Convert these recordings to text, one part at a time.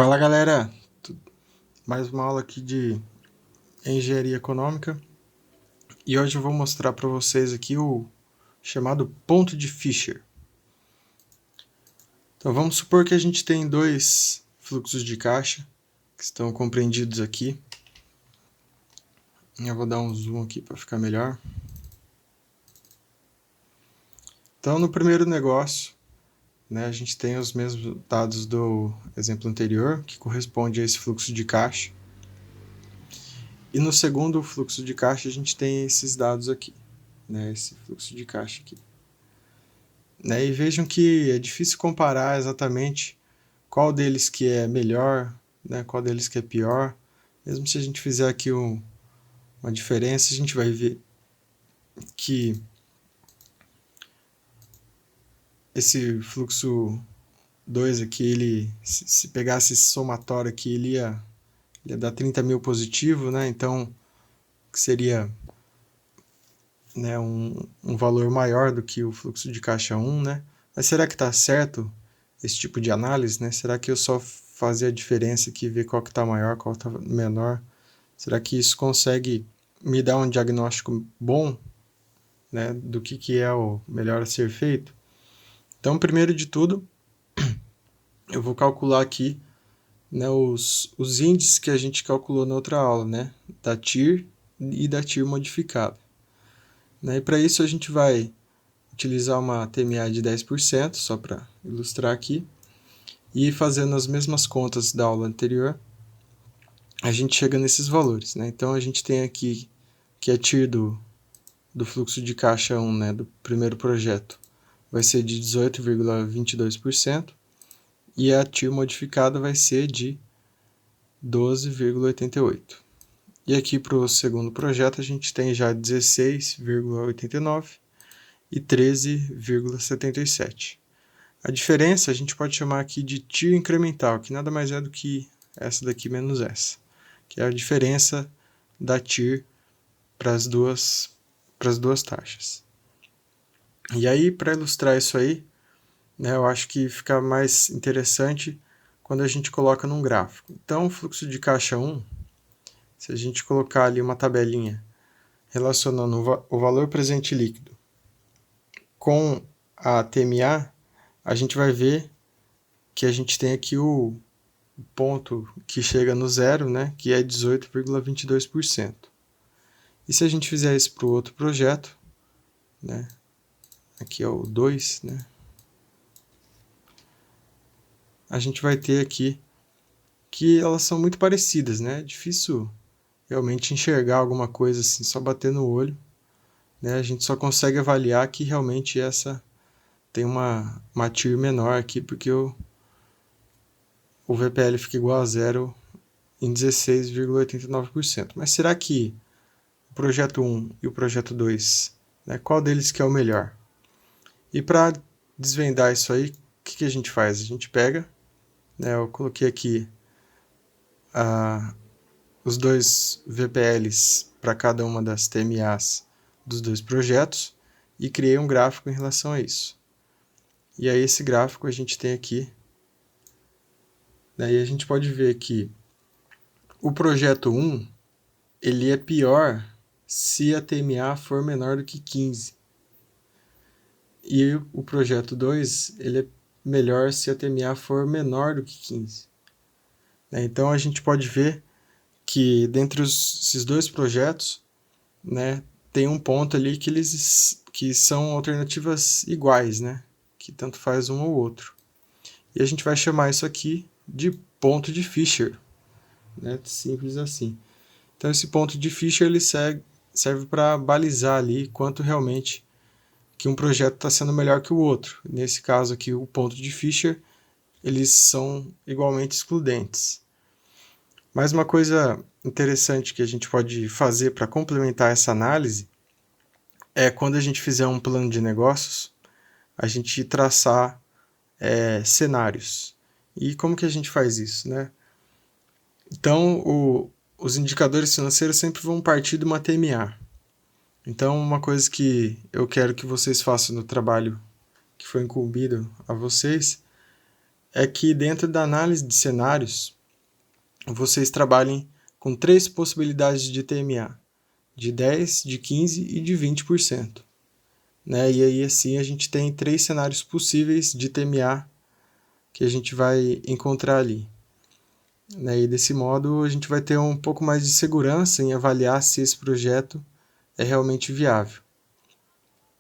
Fala galera, mais uma aula aqui de engenharia econômica e hoje eu vou mostrar para vocês aqui o chamado ponto de Fisher. Então vamos supor que a gente tem dois fluxos de caixa que estão compreendidos aqui. Eu vou dar um zoom aqui para ficar melhor. Então no primeiro negócio, a gente tem os mesmos dados do exemplo anterior, que corresponde a esse fluxo de caixa. E no segundo fluxo de caixa a gente tem esses dados aqui, esse fluxo de caixa aqui. E vejam que é difícil comparar exatamente qual deles que é melhor, qual deles que é pior. Mesmo se a gente fizer aqui uma diferença, a gente vai ver que esse fluxo 2 aqui, ele, se pegasse esse somatório aqui, ele ia dar 30.000 positivo, então que seria um valor maior do que o fluxo de caixa 1, Mas será que está certo esse tipo de análise, Será que eu só fazer a diferença aqui e ver qual que está maior, qual está menor? Será que isso consegue me dar um diagnóstico bom, do que é o melhor a ser feito? Então, primeiro de tudo, eu vou calcular aqui os índices que a gente calculou na outra aula, da TIR e da TIR modificada. E para isso a gente vai utilizar uma TMA de 10%, só para ilustrar aqui, e fazendo as mesmas contas da aula anterior, a gente chega nesses valores. Então a gente tem aqui que a TIR do fluxo de caixa 1, do primeiro projeto, vai ser de 18,22%, e a TIR modificada vai ser de 12,88%. E aqui para o segundo projeto a gente tem já 16,89% e 13,77%. A diferença a gente pode chamar aqui de TIR incremental, que nada mais é do que essa daqui menos essa, que é a diferença da TIR para as duas taxas. E aí, para ilustrar isso aí, eu acho que fica mais interessante quando a gente coloca num gráfico. Então, o fluxo de caixa 1, se a gente colocar ali uma tabelinha relacionando o valor presente líquido com a TMA, a gente vai ver que a gente tem aqui o ponto que chega no zero, que é 18,22%. E se a gente fizer isso para o outro projeto, aqui é o 2, a gente vai ter aqui que elas são muito parecidas, É difícil realmente enxergar alguma coisa assim, só bater no olho, A gente só consegue avaliar que realmente essa tem uma TIR menor aqui, porque o VPL fica igual a zero em 16,89%. Mas será que o projeto 1 e o projeto 2, qual deles que é o melhor? E para desvendar isso aí, o que a gente faz? A gente pega, eu coloquei aqui os dois VPLs para cada uma das TMAs dos dois projetos e criei um gráfico em relação a isso. E aí esse gráfico a gente tem aqui, e a gente pode ver que o projeto 1, ele é pior se a TMA for menor do que 15. E o projeto 2, ele é melhor se a TMA for menor do que 15. Então a gente pode ver que dentre esses dois projetos, tem um ponto ali que são alternativas iguais, que tanto faz um ou outro. E a gente vai chamar isso aqui de ponto de Fisher, simples assim. Então esse ponto de Fisher ele serve para balizar ali quanto realmente que um projeto está sendo melhor que o outro. Nesse caso aqui, o ponto de Fisher, eles são igualmente excludentes. Mas uma coisa interessante que a gente pode fazer para complementar essa análise é quando a gente fizer um plano de negócios, a gente traçar cenários. E como que a gente faz isso, Então, os indicadores financeiros sempre vão partir de uma TMA. Então, uma coisa que eu quero que vocês façam no trabalho que foi incumbido a vocês é que dentro da análise de cenários, vocês trabalhem com 3 possibilidades de TMA, de 10%, de 15% e de 20%. Né? E aí assim a gente tem 3 cenários possíveis de TMA que a gente vai encontrar ali. Né? E desse modo a gente vai ter um pouco mais de segurança em avaliar se esse projeto é realmente viável.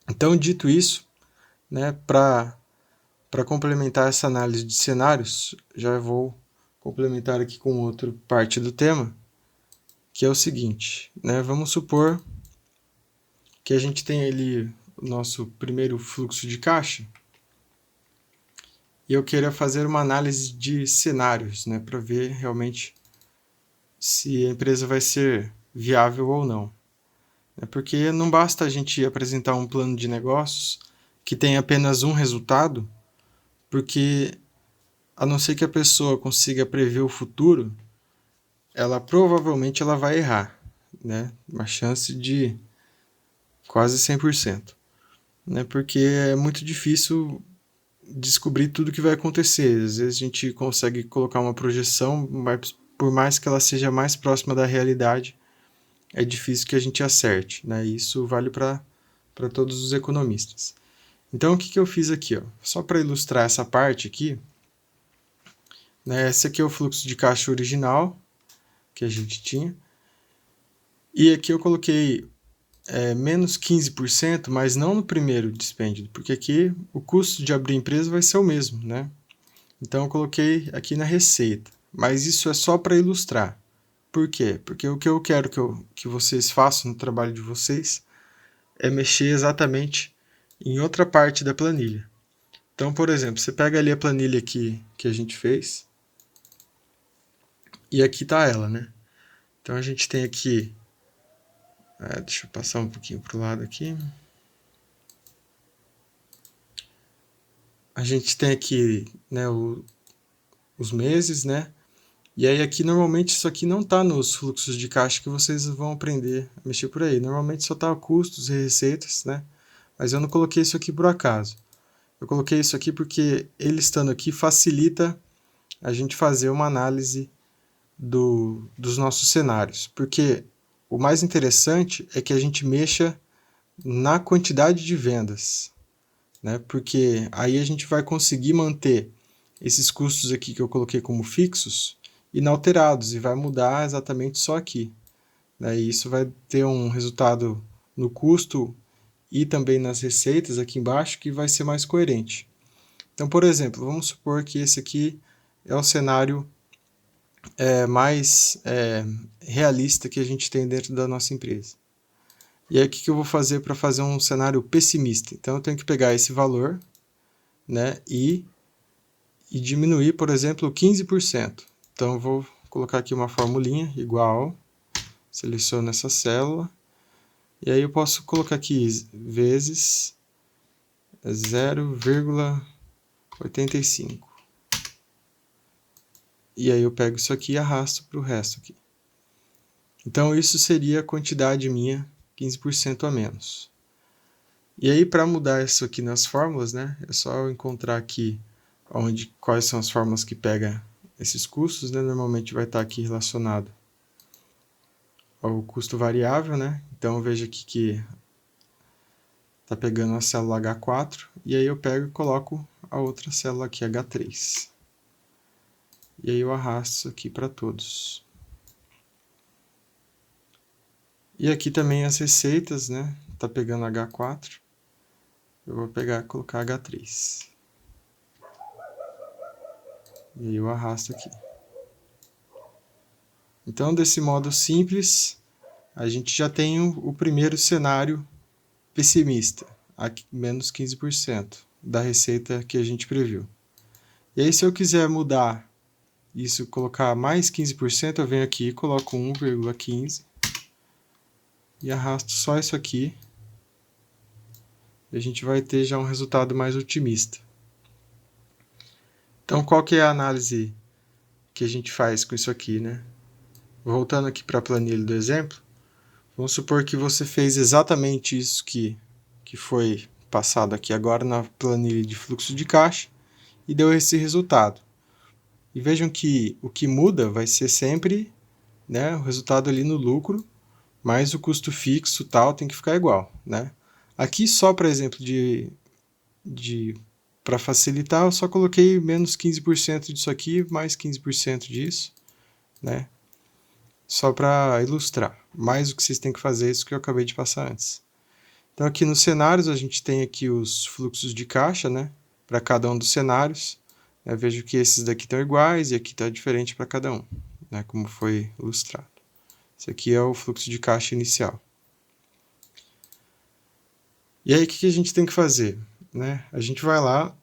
Então, dito isso, né, para complementar essa análise de cenários, já vou complementar aqui com outra parte do tema, que é o seguinte, né, vamos supor que a gente tem ali o nosso primeiro fluxo de caixa e eu queira fazer uma análise de cenários, né, para ver realmente se a empresa vai ser viável ou não. Porque não basta a gente apresentar um plano de negócios que tem apenas um resultado, porque a não ser que a pessoa consiga prever o futuro, ela provavelmente ela vai errar, né? Uma chance de quase 100%, né? Porque é muito difícil descobrir tudo que vai acontecer. Às vezes a gente consegue colocar uma projeção, mas por mais que ela seja mais próxima da realidade, é difícil que a gente acerte, né? Isso vale para todos os economistas. Então, o que eu fiz aqui? Ó? Só para ilustrar essa parte aqui, né? Esse aqui é o fluxo de caixa original que a gente tinha. E aqui eu coloquei menos 15%, mas não no primeiro dispêndio, porque aqui o custo de abrir empresa vai ser o mesmo, né? Então eu coloquei aqui na receita, mas isso é só para ilustrar. Por quê? Porque o que eu quero que vocês façam no trabalho de vocês é mexer exatamente em outra parte da planilha. Então, por exemplo, você pega ali a planilha que a gente fez e aqui está ela, né? Então a gente tem aqui, deixa eu passar um pouquinho para o lado aqui. A gente tem aqui, né, os meses, né? E aí aqui normalmente isso aqui não está nos fluxos de caixa que vocês vão aprender a mexer por aí. Normalmente só está custos e receitas, né? Mas eu não coloquei isso aqui por acaso. Eu coloquei isso aqui porque ele estando aqui facilita a gente fazer uma análise dos nossos cenários. Porque o mais interessante é que a gente mexa na quantidade de vendas, né? Porque aí a gente vai conseguir manter esses custos aqui que eu coloquei como fixos inalterados e vai mudar exatamente só aqui, né? E isso vai ter um resultado no custo e também nas receitas aqui embaixo que vai ser mais coerente. Então, por exemplo, vamos supor que esse aqui é o cenário mais realista que a gente tem dentro da nossa empresa. E aí o que eu vou fazer para fazer um cenário pessimista? Então eu tenho que pegar esse valor, né, e diminuir, por exemplo, 15%. Então eu vou colocar aqui uma formulinha igual, seleciono essa célula, e aí eu posso colocar aqui vezes 0,85. E aí eu pego isso aqui e arrasto para o resto aqui. Então isso seria a quantidade minha, 15% a menos. E aí para mudar isso aqui nas fórmulas, né, é só eu encontrar aqui quais são as fórmulas que pega esses custos, né, normalmente vai estar aqui relacionado ao custo variável, né, então veja aqui que está pegando a célula H4, e aí eu pego e coloco a outra célula aqui, H3. E aí eu arrasto isso aqui para todos. E aqui também as receitas, né, está pegando H4, eu vou pegar e colocar H3. E aí eu arrasto aqui. Então, desse modo simples, a gente já tem o primeiro cenário pessimista, aqui, menos 15% da receita que a gente previu. E aí, se eu quiser mudar isso, colocar mais 15%, eu venho aqui e coloco 1,15 e arrasto só isso aqui. E a gente vai ter já um resultado mais otimista. Então, qual que é a análise que a gente faz com isso aqui, né? Voltando aqui para a planilha do exemplo, vamos supor que você fez exatamente isso que foi passado aqui agora na planilha de fluxo de caixa e deu esse resultado. E vejam que o que muda vai ser sempre, né, o resultado ali no lucro, mas o custo fixo tal tem que ficar igual, né? Aqui só para exemplo para facilitar, eu só coloquei menos 15% disso aqui, mais 15% disso, né? Só para ilustrar. Mais o que vocês têm que fazer é isso que eu acabei de passar antes. Então aqui nos cenários a gente tem aqui os fluxos de caixa, né? Para cada um dos cenários. Eu vejo que esses daqui estão iguais e aqui está diferente para cada um, né? Como foi ilustrado. Esse aqui é o fluxo de caixa inicial. E aí o que a gente tem que fazer? Né? A gente vai lá,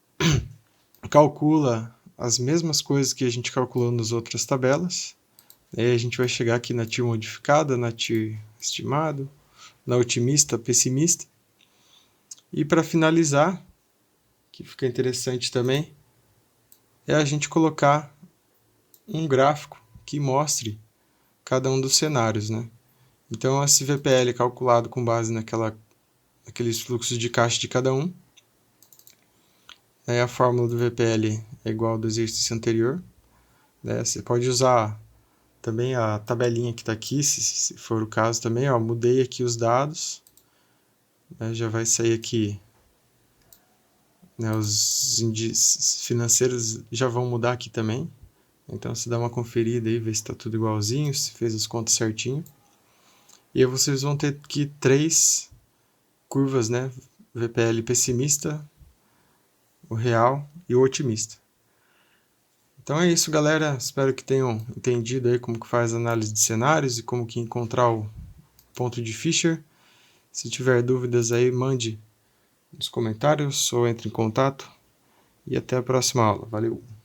calcula as mesmas coisas que a gente calculou nas outras tabelas. Aí a gente vai chegar aqui na TIR modificada, na TIR estimado, na otimista, pessimista. E para finalizar, que fica interessante também, é a gente colocar um gráfico que mostre cada um dos cenários, né? Então, esse VPL é calculado com base naqueles fluxos de caixa de cada um. Aí a fórmula do VPL é igual ao do exercício anterior. Né? Você pode usar também a tabelinha que está aqui, se for o caso também. Ó, mudei aqui os dados. Né? Já vai sair aqui. Né? Os índices financeiros já vão mudar aqui também. Então você dá uma conferida aí, vê se está tudo igualzinho, se fez as contas certinho. E aí vocês vão ter aqui 3 curvas, né? VPL pessimista, o real e o otimista. Então é isso, galera. Espero que tenham entendido aí como que faz a análise de cenários e como que encontrar o ponto de Fisher. Se tiver dúvidas aí, mande nos comentários ou entre em contato. E até a próxima aula. Valeu!